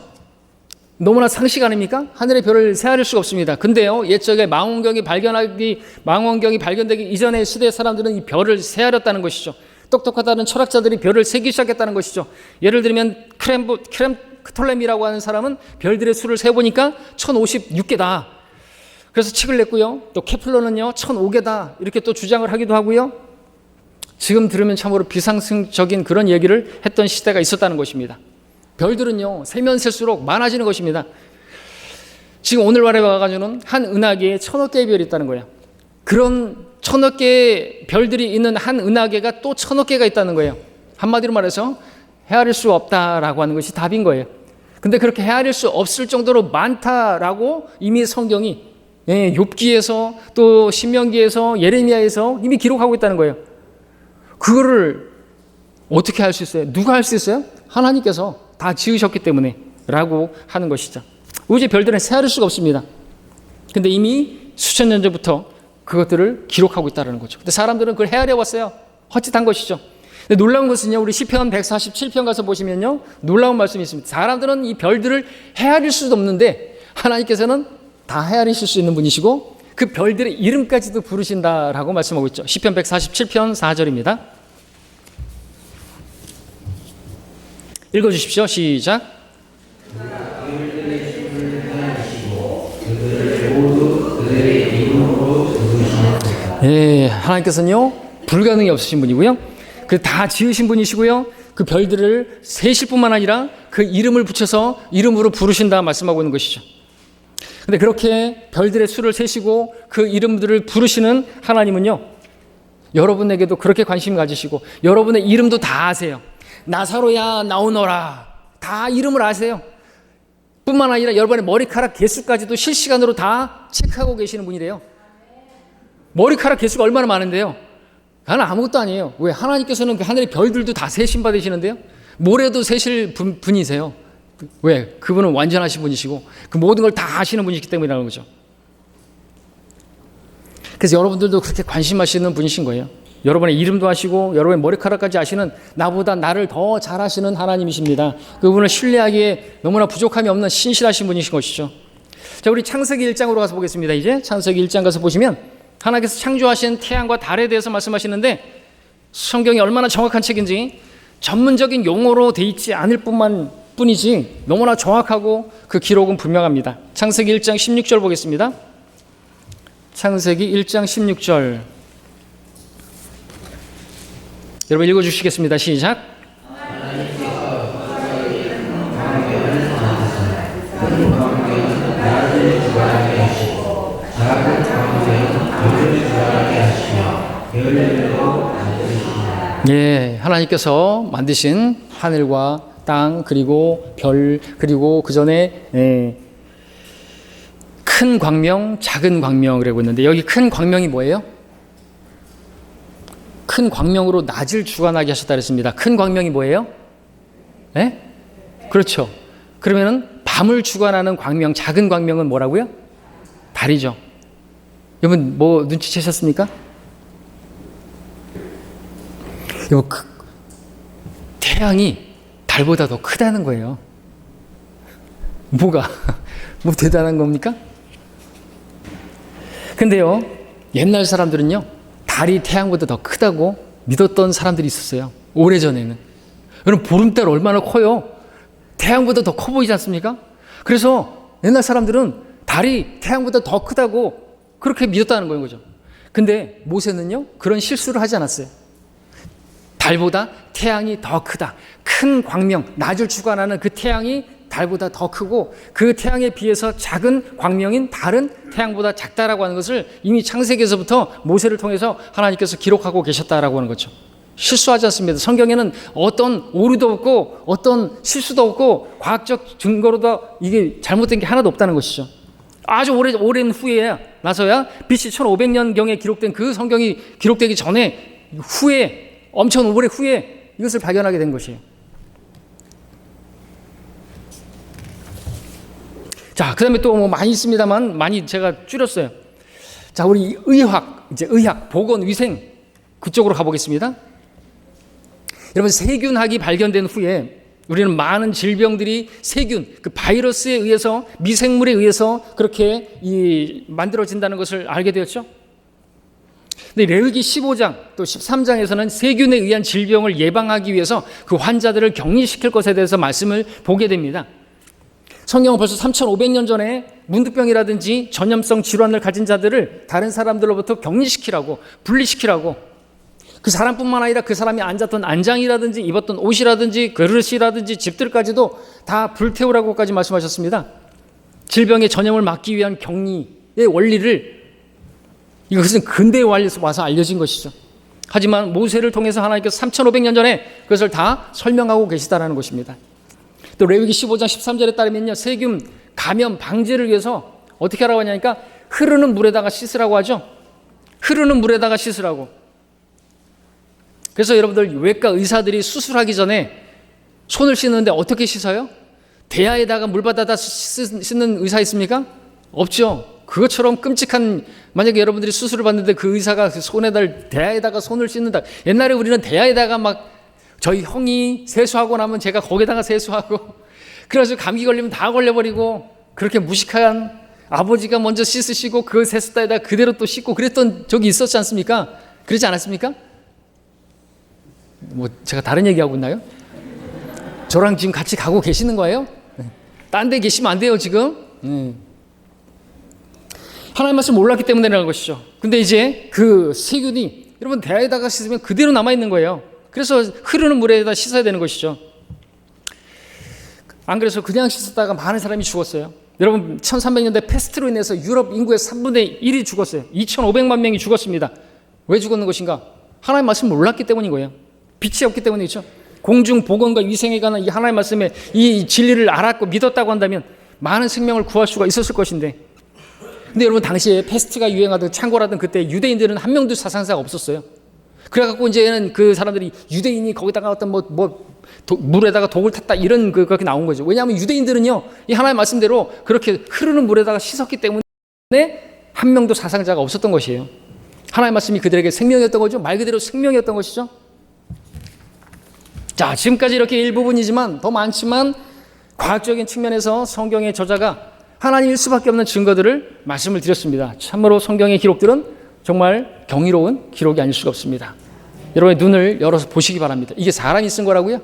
Speaker 1: 너무나 상식 아닙니까? 하늘의 별을 헤아릴 수가 없습니다. 근데요, 옛적에 망원경이 발견되기 이전의 시대의 사람들은 이 별을 헤아렸다는 것이죠. 똑똑하다는 철학자들이 별을 세기 시작했다는 것이죠. 예를 들면 크렘토렘이라고 하는 사람은 별들의 수를 세보니까 1056개다. 그래서 책을 냈고요. 또 케플러는요 1005개다 이렇게 또 주장을 하기도 하고요. 지금 들으면 참으로 비상식적인 그런 얘기를 했던 시대가 있었다는 것입니다. 별들은요 세면 셀수록 많아지는 것입니다. 지금 오늘 말에 와가지고는 한 은하계에 1000여 개의 별이 있다는 거예요. 그런 1000여 개의 별들이 있는 한 은하계가 또 1000여 개가 있다는 거예요. 한마디로 말해서 헤아릴 수 없다라고 하는 것이 답인 거예요. 근데 그렇게 헤아릴 수 없을 정도로 많다라고 이미 성경이 욥기에서 또 신명기에서 예레미야에서 이미 기록하고 있다는 거예요. 그거를 어떻게 할 수 있어요? 누가 할 수 있어요? 하나님께서 다 지으셨기 때문에 라고 하는 것이죠. 우주의 별들은 헤아릴 수가 없습니다. 근데 이미 수천 년 전부터 그것들을 기록하고 있다는 거죠. 근데 사람들은 그걸 헤아려 왔어요. 헛짓한 것이죠. 근데 놀라운 것은요, 우리 시편 147편 가서 보시면요, 놀라운 말씀이 있습니다. 사람들은 이 별들을 헤아릴 수도 없는데 하나님께서는 다 헤아리실 수 있는 분이시고 그 별들의 이름까지도 부르신다라고 말씀하고 있죠. 시편 147편 4절입니다. 읽어주십시오. 시작. 하나님께서는요 불가능이 없으신 분이고요. 그 다 지으신 분이시고요. 그 별들을 세실 뿐만 아니라 그 이름을 붙여서 이름으로 부르신다 말씀하고 있는 것이죠. 근데 그렇게 별들의 수를 세시고 그 이름들을 부르시는 하나님은요, 여러분에게도 그렇게 관심 가지시고 여러분의 이름도 다 아세요. 나사로야 나오너라 다 이름을 아세요. 뿐만 아니라 여러분의 머리카락 개수까지도 실시간으로 다 체크하고 계시는 분이래요. 머리카락 개수가 얼마나 많은데요. 나는 아무것도 아니에요. 왜? 하나님께서는 그 하늘의 별들도 다 세신 받으시는데요. 모래도 세실 분이세요. 왜? 그분은 완전하신 분이시고 그 모든 걸 다 아시는 분이기 때문이라는 거죠. 그래서 여러분들도 그렇게 관심하시는 분이신 거예요. 여러분의 이름도 아시고 여러분의 머리카락까지 아시는, 나보다 나를 더 잘 아시는 하나님이십니다. 그분을 신뢰하기에 너무나 부족함이 없는 신실하신 분이신 것이죠. 자, 우리 창세기 1장으로 가서 보겠습니다. 이제 창세기 1장 가서 보시면 하나님께서 창조하신 태양과 달에 대해서 말씀하시는데, 성경이 얼마나 정확한 책인지 전문적인 용어로 돼 있지 않을 뿐이지 너무나 정확하고 그 기록은 분명합니다. 창세기 1장 16절 보겠습니다. 창세기 1장 16절 여러분 읽어주시겠습니다. 시작. 하나님께서 만드신 하늘과 땅 그리고 별 그리고 그 전에 큰 광명, 작은 광명이라고 했는데 여기 큰 광명이 뭐예요? 큰 광명으로 낮을 주관하게 하셨다 그랬습니다. 큰 광명이 뭐예요? 그렇죠. 그러면은 밤을 주관하는 광명, 작은 광명은 뭐라고요? 달이죠. 여러분 뭐 눈치채셨습니까? 여러분 태양이 달보다 더 크다는 거예요. 뭐가? 뭐 대단한 겁니까? 근데요, 옛날 사람들은요, 달이 태양보다 더 크다고 믿었던 사람들이 있었어요. 오래전에는. 여러분, 보름달 얼마나 커요? 태양보다 더 커 보이지 않습니까? 그래서 옛날 사람들은 달이 태양보다 더 크다고 그렇게 믿었다는 거죠. 근데 모세는요, 그런 실수를 하지 않았어요. 달보다 태양이 더 크다. 큰 광명, 낮을 주관하는 그 태양이 달보다 더 크고 그 태양에 비해서 작은 광명인 달은 태양보다 작다라고 하는 것을 이미 창세기에서부터 모세를 통해서 하나님께서 기록하고 계셨다라고 하는 거죠. 실수하지 않습니다. 성경에는 어떤 오류도 없고 어떤 실수도 없고 과학적 증거로도 이게 잘못된 게 하나도 없다는 것이죠. 아주 오랜 후에 나서야 BC 1500년경에 기록된 그 성경이 기록되기 전에 후에 엄청 오래 후에 이것을 발견하게 된 것이에요. 자, 그 다음에 또 뭐 많이 있습니다만 많이 제가 줄였어요. 자, 우리 의학, 보건, 위생 그쪽으로 가보겠습니다. 여러분, 세균학이 발견된 후에 우리는 많은 질병들이 세균, 그 바이러스에 의해서, 미생물에 의해서 그렇게 만들어진다는 것을 알게 되었죠. 근데 레위기 15장 또 13장에서는 세균에 의한 질병을 예방하기 위해서 그 환자들을 격리시킬 것에 대해서 말씀을 보게 됩니다. 성경은 벌써 3500년 전에 문두병이라든지 전염성 질환을 가진 자들을 다른 사람들로부터 격리시키라고, 분리시키라고, 그 사람뿐만 아니라 그 사람이 앉았던 안장이라든지 입었던 옷이라든지 그릇이라든지 집들까지도 다 불태우라고까지 말씀하셨습니다. 질병의 전염을 막기 위한 격리의 원리를, 이것은 근대에 와서 알려진 것이죠. 하지만 모세를 통해서 하나님께서 3500년 전에 그것을 다 설명하고 계시다는 것입니다. 또 레위기 15장 13절에 따르면요, 세균 감염 방지를 위해서 어떻게 하라고 하냐니까 흐르는 물에다가 씻으라고 하죠. 흐르는 물에다가 씻으라고. 그래서 여러분들, 외과 의사들이 수술하기 전에 손을 씻는데 어떻게 씻어요? 대야에다가 물 받아다 씻는 의사 있습니까? 없죠. 그것처럼 끔찍한, 만약에 여러분들이 수술을 받는데 그 의사가 그 손에다, 대야에다가 손을 씻는다. 옛날에 우리는 대야에다가 막 저희 형이 세수하고 나면 제가 거기다가 세수하고, 그래서 감기 걸리면 다 걸려버리고, 그렇게 무식한 아버지가 먼저 씻으시고 그 세수대에다 그대로 또 씻고 그랬던 적이 있었지 않습니까? 그러지 않았습니까? 뭐 제가 다른 얘기하고 있나요? 저랑 지금 같이 가고 계시는 거예요? 딴 데 계시면 안 돼요 지금. 하나님 말씀 몰랐기 때문에 그런 것이죠. 근데 이제 그 세균이 여러분 대야에다가 씻으면 그대로 남아있는 거예요. 그래서 흐르는 물에다 씻어야 되는 것이죠. 안 그래서 그냥 씻었다가 많은 사람이 죽었어요. 여러분, 1300년대 패스트로 인해서 유럽 인구의 3분의 1이 죽었어요. 2500만 명이 죽었습니다. 왜 죽었는 것인가? 하나님 말씀 몰랐기 때문인 거예요. 빛이 없기 때문이죠. 공중 보건과 위생에 관한 이 하나님 말씀에 이 진리를 알았고 믿었다고 한다면 많은 생명을 구할 수가 있었을 것인데, 근데 여러분, 당시에 패스트가 유행하던 창고라던 그때 유대인들은 한 명도 사상자가 없었어요. 그래갖고 이제는 그 사람들이 유대인이 거기다가 어떤 물에다가 독을 탔다 이런 그렇게 나온 거죠. 왜냐하면 유대인들은요, 이 하나님의 말씀대로 그렇게 흐르는 물에다가 씻었기 때문에 한 명도 사상자가 없었던 것이에요. 하나님의 말씀이 그들에게 생명이었던 거죠. 말 그대로 생명이었던 것이죠. 자, 지금까지 이렇게 일부분이지만 더 많지만 과학적인 측면에서 성경의 저자가 하나님일 수밖에 없는 증거들을 말씀을 드렸습니다. 참으로 성경의 기록들은 정말 경이로운 기록이 아닐 수가 없습니다. 여러분의 눈을 열어서 보시기 바랍니다. 이게 사람이 쓴 거라고요?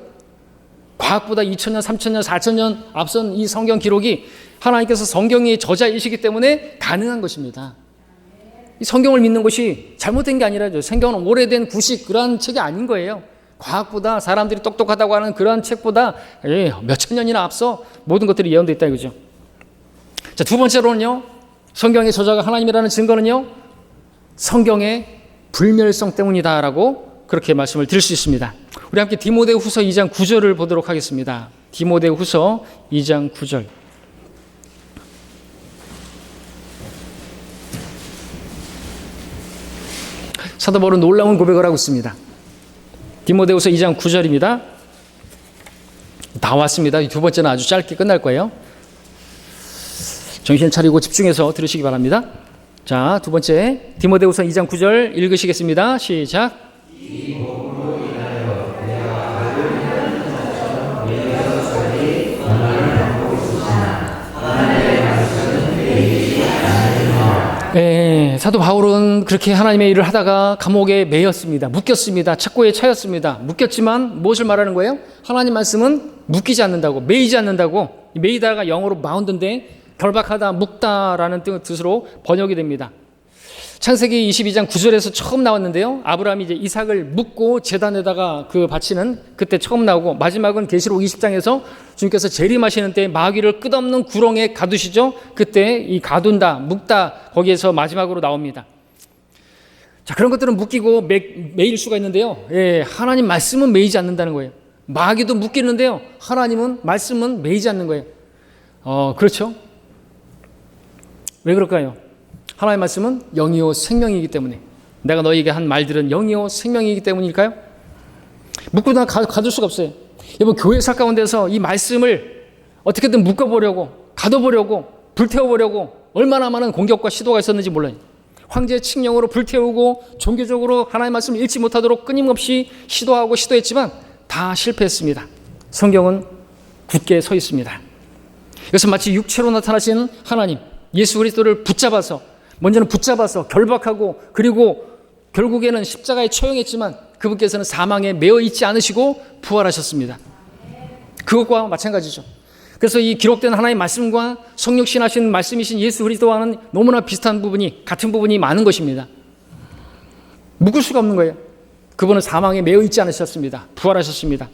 Speaker 1: 과학보다 2000년, 3000년, 4000년 앞선 이 성경 기록이 하나님께서 성경의 저자이시기 때문에 가능한 것입니다. 이 성경을 믿는 것이 잘못된 게 아니라죠. 성경은 오래된 구식 그러한 책이 아닌 거예요. 과학보다, 사람들이 똑똑하다고 하는 그러한 책보다 몇천 년이나 앞서 모든 것들이 예언되어 있다 이거죠. 자, 두 번째로는요, 성경의 저자가 하나님이라는 증거는요, 성경의 불멸성 때문이다라고 그렇게 말씀을 드릴 수 있습니다. 우리 함께 디모데후서 2장 9절을 보도록 하겠습니다. 디모데후서 2장 9절. 사도 바울은 놀라운 고백을 하고 있습니다. 디모데후서 2장 9절입니다. 다 왔습니다. 이 두 번째는 아주 짧게 끝날 거예요. 정신 차리고 집중해서 들으시기 바랍니다. 자, 두 번째 디모데후서 2장 9절 읽으시겠습니다. 시작. 네, 사도 바울은 그렇게 하나님의 일을 하다가 감옥에 매였습니다. 묶였습니다. 착고에 차였습니다. 묶였지만 무엇을 말하는 거예요? 하나님 말씀은 묶이지 않는다고, 매이지 않는다고. 매이다가 영어로 마운드인데 결박하다, 묶다라는 뜻으로 번역이 됩니다. 창세기 22장 9절에서 처음 나왔는데요. 아브라함이 이제 이삭을 묶고 제단에다가 그 바치는 그때 처음 나오고, 마지막은 계시록 20장에서 주님께서 재림하시는 때 마귀를 끝없는 구렁에 가두시죠. 그때 이 가둔다, 묶다 거기에서 마지막으로 나옵니다. 자, 그런 것들은 묶이고 매일 수가 있는데요. 하나님 말씀은 매이지 않는다는 거예요. 마귀도 묶이는데요. 하나님은 말씀은 매이지 않는 거예요. 그렇죠? 왜 그럴까요? 하나님의 말씀은 영이요 생명이기 때문에, 내가 너희에게 한 말들은 영이요 생명이기 때문일까요? 묶고나 가둘 수가 없어요. 여러분, 교회 살 가운데서 이 말씀을 어떻게든 묶어보려고, 가둬보려고, 불태워보려고 얼마나 많은 공격과 시도가 있었는지 몰라요. 황제의 칙령으로 불태우고 종교적으로 하나님의 말씀을 읽지 못하도록 끊임없이 시도하고 시도했지만 다 실패했습니다. 성경은 굳게 서 있습니다. 그래서 마치 육체로 나타나신 하나님, 예수 그리스도를 먼저는 붙잡아서 결박하고, 그리고 결국에는 십자가에 처형했지만 그분께서는 사망에 매어 있지 않으시고 부활하셨습니다. 그것과 마찬가지죠. 그래서 이 기록된 하나님의 말씀과 성육신하신 말씀이신 예수 그리스도와는 너무나 비슷한 부분이, 같은 부분이 많은 것입니다. 묶을 수가 없는 거예요. 그분은 사망에 매어 있지 않으셨습니다. 부활하셨습니다.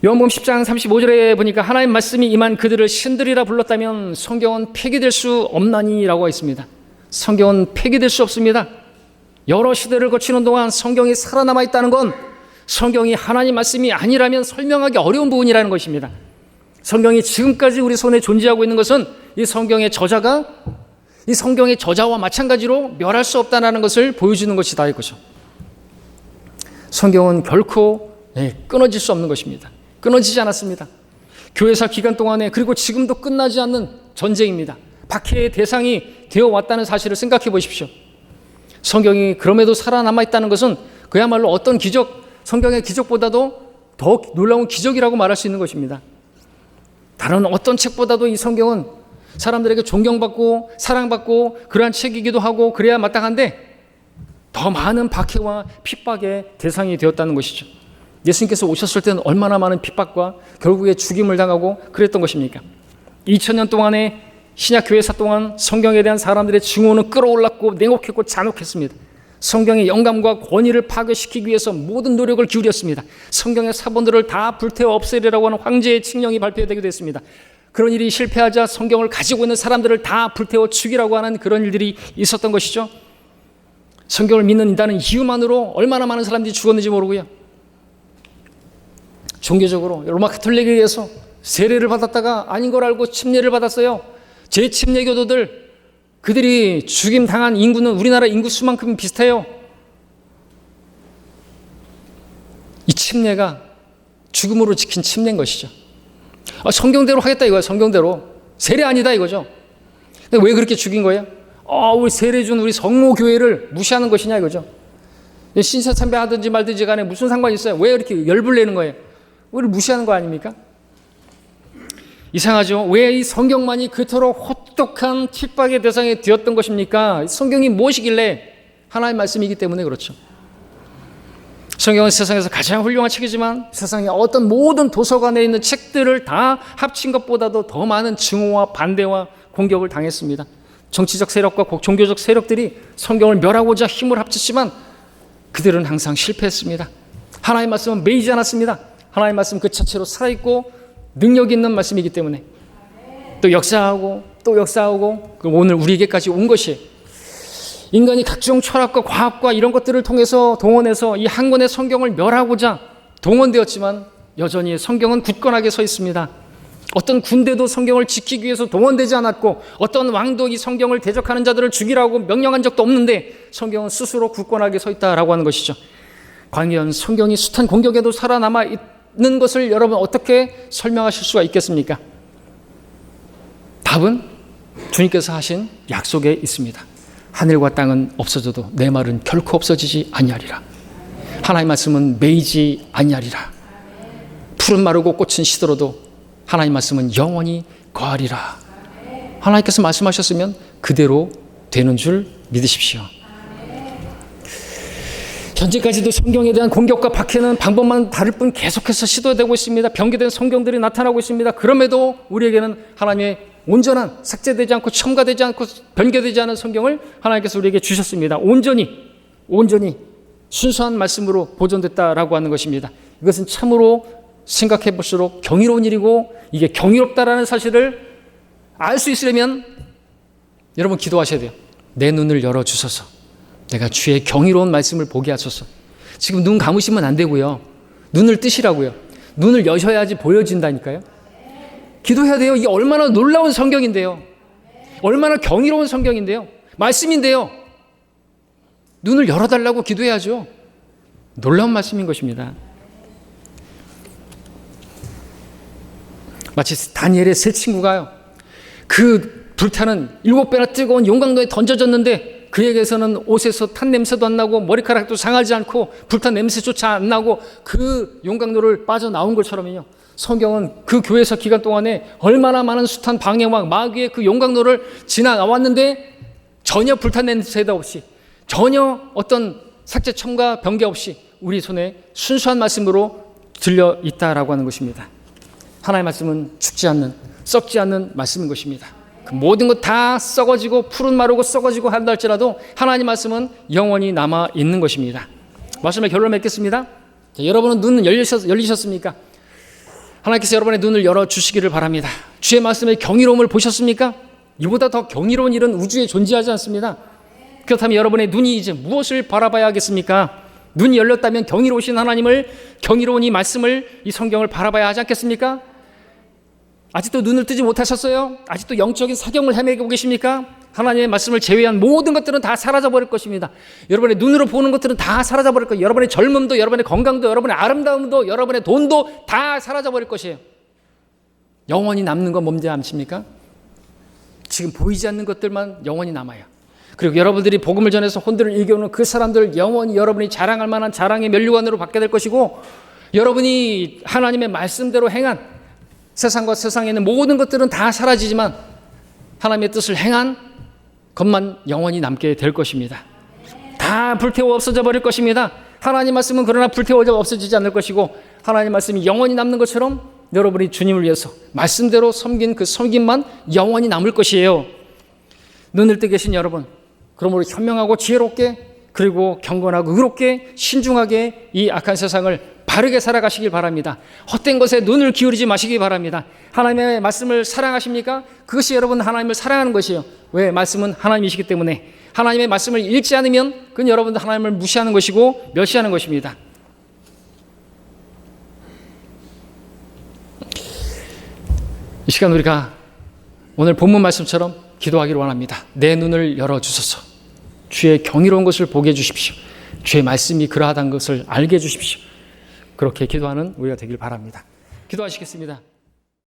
Speaker 1: 요한복음 10장 35절에 보니까 하나님의 말씀이 임한 그들을 신들이라 불렀다면 성경은 폐기될 수 없나니라고 있습니다. 성경은 폐기될 수 없습니다. 여러 시대를 거치는 동안 성경이 살아남아 있다는 건 성경이 하나님 말씀이 아니라면 설명하기 어려운 부분이라는 것입니다. 성경이 지금까지 우리 손에 존재하고 있는 것은 이 성경의 저자가 이 성경의 저자와 마찬가지로 멸할 수 없다는 것을 보여주는 것이다 이거죠. 성경은 결코 끊어질 수 없는 것입니다. 끊어지지 않았습니다. 교회사 기간 동안에, 그리고 지금도 끝나지 않는 전쟁입니다. 박해의 대상이 되어 왔다는 사실을 생각해 보십시오. 성경이 그럼에도 살아남아 있다는 것은 그야말로 어떤 기적, 성경의 기적보다도 더 놀라운 기적이라고 말할 수 있는 것입니다. 다른 어떤 책보다도 이 성경은 사람들에게 존경받고 사랑받고 그러한 책이기도 하고 그래야 마땅한데 더 많은 박해와 핍박의 대상이 되었다는 것이죠. 예수님께서 오셨을 때는 얼마나 많은 핍박과 결국에 죽임을 당하고 그랬던 것입니까? 2000년 동안의 신약 교회사 동안 성경에 대한 사람들의 증오는 끌어올랐고 냉혹했고 잔혹했습니다. 성경의 영감과 권위를 파괴시키기 위해서 모든 노력을 기울였습니다. 성경의 사본들을 다 불태워 없애리라고 하는 황제의 칙령이 발표되기도 했습니다. 그런 일이 실패하자 성경을 가지고 있는 사람들을 다 불태워 죽이라고 하는 그런 일들이 있었던 것이죠. 성경을 믿는다는 이유만으로 얼마나 많은 사람들이 죽었는지 모르고요. 종교적으로 로마 가톨릭에 의해서 세례를 받았다가 아닌 걸 알고 침례를 받았어요. 제 침례교도들, 그들이 죽임 당한 인구는 우리나라 인구 수만큼 비슷해요. 이 침례가 죽음으로 지킨 침례인 것이죠. 성경대로 하겠다 이거예요. 성경대로. 세례 아니다 이거죠. 근데 왜 그렇게 죽인 거예요? 우리 세례 준 우리 성모교회를 무시하는 것이냐 이거죠. 신사참배하든지 말든지 간에 무슨 상관이 있어요? 왜 이렇게 열불 내는 거예요? 우리를 무시하는 거 아닙니까? 이상하죠? 왜 이 성경만이 그토록 혹독한 핍박의 대상이 되었던 것입니까? 성경이 무엇이길래? 하나님의 말씀이기 때문에 그렇죠. 성경은 세상에서 가장 훌륭한 책이지만 세상의 어떤 모든 도서관에 있는 책들을 다 합친 것보다도 더 많은 증오와 반대와 공격을 당했습니다. 정치적 세력과 종교적 세력들이 성경을 멸하고자 힘을 합쳤지만 그들은 항상 실패했습니다. 하나님의 말씀은 매이지 않았습니다. 하나님의 말씀 그 자체로 살아있고 능력 있는 말씀이기 때문에 또 역사하고 또 역사하고 오늘 우리에게까지 온 것이 인간이 각종 철학과 과학과 이런 것들을 통해서 동원해서 이 한 권의 성경을 멸하고자 동원되었지만 여전히 성경은 굳건하게 서 있습니다. 어떤 군대도 성경을 지키기 위해서 동원되지 않았고 어떤 왕도 이 성경을 대적하는 자들을 죽이라고 명령한 적도 없는데 성경은 스스로 굳건하게 서 있다라고 하는 것이죠. 과연 성경이 숱한 공격에도 살아남아 있는 것을 여러분 어떻게 설명하실 수가 있겠습니까? 답은 주님께서 하신 약속에 있습니다. 하늘과 땅은 없어져도 내 말은 결코 없어지지 아니하리라. 하나님의 말씀은 매이지 아니하리라. 푸른 마르고 꽃은 시들어도 하나님의 말씀은 영원히 거하리라. 하나님께서 말씀하셨으면 그대로 되는 줄 믿으십시오. 현재까지도 성경에 대한 공격과 박해는 방법만 다를 뿐 계속해서 시도되고 있습니다. 변개된 성경들이 나타나고 있습니다. 그럼에도 우리에게는 하나님의 온전한, 삭제되지 않고 첨가되지 않고 변개되지 않은 성경을 하나님께서 우리에게 주셨습니다. 온전히 순수한 말씀으로 보존됐다라고 하는 것입니다. 이것은 참으로 생각해 볼수록 경이로운 일이고 이게 경이롭다라는 사실을 알 수 있으려면 여러분 기도하셔야 돼요. 내 눈을 열어주소서. 내가 주의 경이로운 말씀을 보게 하소서. 지금 눈 감으시면 안 되고요. 눈을 뜨시라고요. 눈을 여셔야지 보여진다니까요. 기도해야 돼요. 이게 얼마나 놀라운 성경인데요. 얼마나 경이로운 성경인데요. 말씀인데요. 눈을 열어달라고 기도해야죠. 놀라운 말씀인 것입니다. 마치 다니엘의 세 친구가요, 그 불타는 7배나 뜨거운 용광로에 던져졌는데 그에게서는 옷에서 탄 냄새도 안 나고 머리카락도 상하지 않고 불탄 냄새조차 안 나고 그 용광로를 빠져나온 것처럼요, 성경은 그 교회에서 기간 동안에 얼마나 많은 숱한 방해와 마귀의 그 용광로를 지나왔는데 전혀 불탄 냄새도 없이, 전혀 어떤 삭제첨과 변개 없이 우리 손에 순수한 말씀으로 들려 있다라고 하는 것입니다. 하나님의 말씀은 죽지 않는, 썩지 않는 말씀인 것입니다. 그 모든 것 다 썩어지고 푸른 마르고 썩어지고 한다 할지라도 하나님 말씀은 영원히 남아 있는 것입니다. 말씀의 결론을 맺겠습니다. 자, 여러분은 눈 열리셨습니까? 하나님께서 여러분의 눈을 열어주시기를 바랍니다. 주의 말씀의 경이로움을 보셨습니까? 이보다 더 경이로운 일은 우주에 존재하지 않습니다. 그렇다면 여러분의 눈이 이제 무엇을 바라봐야 하겠습니까? 눈이 열렸다면 경이로우신 하나님을, 경이로운 이 말씀을, 이 성경을 바라봐야 하지 않겠습니까? 아직도 눈을 뜨지 못하셨어요? 아직도 영적인 사경을 헤매고 계십니까? 하나님의 말씀을 제외한 모든 것들은 다 사라져버릴 것입니다. 여러분의 눈으로 보는 것들은 다 사라져버릴 거예요. 여러분의 젊음도, 여러분의 건강도, 여러분의 아름다움도, 여러분의 돈도 다 사라져버릴 것이에요. 영원히 남는 건 뭔지 아십니까? 지금 보이지 않는 것들만 영원히 남아요. 그리고 여러분들이 복음을 전해서 혼들을 일깨우는 그 사람들, 영원히 여러분이 자랑할 만한 자랑의 면류관으로 받게 될 것이고, 여러분이 하나님의 말씀대로 행한, 세상과 세상에 있는 모든 것들은 다 사라지지만 하나님의 뜻을 행한 것만 영원히 남게 될 것입니다. 다 불태워 없어져 버릴 것입니다. 하나님 말씀은 그러나 불태워져 없어지지 않을 것이고, 하나님 말씀이 영원히 남는 것처럼 여러분이 주님을 위해서 말씀대로 섬긴 그 섬김만 영원히 남을 것이에요. 눈을 뜨 계신 여러분, 그러므로 현명하고 지혜롭게, 그리고 경건하고 의롭게, 신중하게 이 악한 세상을 바르게 살아가시길 바랍니다. 헛된 것에 눈을 기울이지 마시기 바랍니다. 하나님의 말씀을 사랑하십니까? 그것이 여러분 하나님을 사랑하는 것이에요. 왜? 말씀은 하나님이시기 때문에. 하나님의 말씀을 읽지 않으면 그건 여러분도 하나님을 무시하는 것이고 멸시하는 것입니다. 이 시간 우리가 오늘 본문 말씀처럼 기도하기를 원합니다. 내 눈을 열어주소서. 주의 경이로운 것을 보게 해주십시오. 주의 말씀이 그러하다는 것을 알게 해주십시오. 그렇게 기도하는 우리가 되길 바랍니다. 기도하시겠습니다.